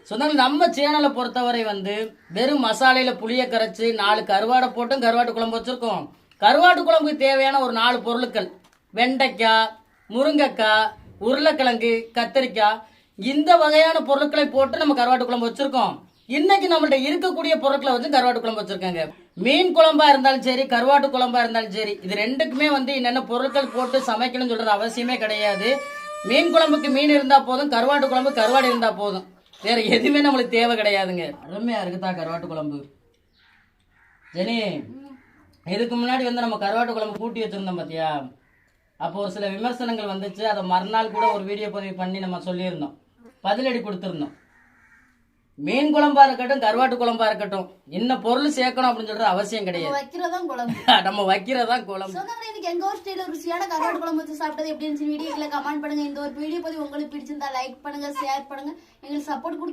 சொன்னாங்க நம்ம சேனலை பொறுத்தவரை வெறும் மசாலையில புளிய கரைச்சு 4 கருவாடை போட்டும் கருவாட்டு குழம்பு வச்சிருக்கோம். கருவாட்டு குழம்புக்கு தேவையான ஒரு 4 பொருட்கள்: வெண்டைக்காய், முருங்கைக்காய், உருளைக்கிழங்கு, கத்திரிக்காய், இந்த வகையான பொருட்களை போட்டு நம்ம கருவாட்டு குழம்பு வச்சிருக்கோம். இன்னைக்கு நம்மள்ட்ட இருக்கக்கூடிய பொருட்களை வச்சு கருவாட்டு குழம்பு வச்சிருக்காங்க. மீன் குழம்பா இருந்தாலும் சரி, கருவாட்டு குழம்பா இருந்தாலும் சரி, இது ரெண்டுக்குமே என்னென்ன பொருட்கள் போட்டு சமைக்கணும்னு சொல்றது அவசியமே கிடையாது. மீன் குழம்புக்கு மீன் இருந்தா போதும், கருவாட்டு குழம்பு கருவாடு இருந்தா போதும், வேற எதுவுமே நம்மளுக்கு தேவை கிடையாதுங்க. அருமையா இருக்குதா கருவாட்டு குழம்பு? ஜெனி, இதுக்கு முன்னாடி நம்ம கருவாட்டு குழம்பு கூட்டி வச்சிருந்தோம் பாத்தியா? அப்போ ஒரு சில விமர்சனங்கள் வந்துச்சு. அதை மறுநாள் கூட ஒரு வீடியோ பதிவு பண்ணி நம்ம சொல்லியிருந்தோம், பதிலடி கொடுத்துருந்தோம். மீன் குழம்பா இருக்கட்டும், கருவாட்டு குழம்பா இருக்கட்டும், என்ன பொருள் சேர்க்கணும் அப்படின்னு சொல்ற அவசியம் கிடையாது. நம்ம வைக்கிறதான் குழம்பு. இன்னைக்கு எங்க ஒரு ஸ்டைல ருசியான கருவாட்டு குழம்பு வச்சு சாப்பிட்டது எப்படி இருந்துச்சு வீடியோல கமெண்ட் பண்ணுங்க. இந்த ஒரு வீடியோ பதிவு உங்களுக்கு பிடிச்சிருந்தா லைக் பண்ணுங்க, ஷேர் பண்ணுங்க, எங்களுக்கு சப்போர்ட் கொடுத்து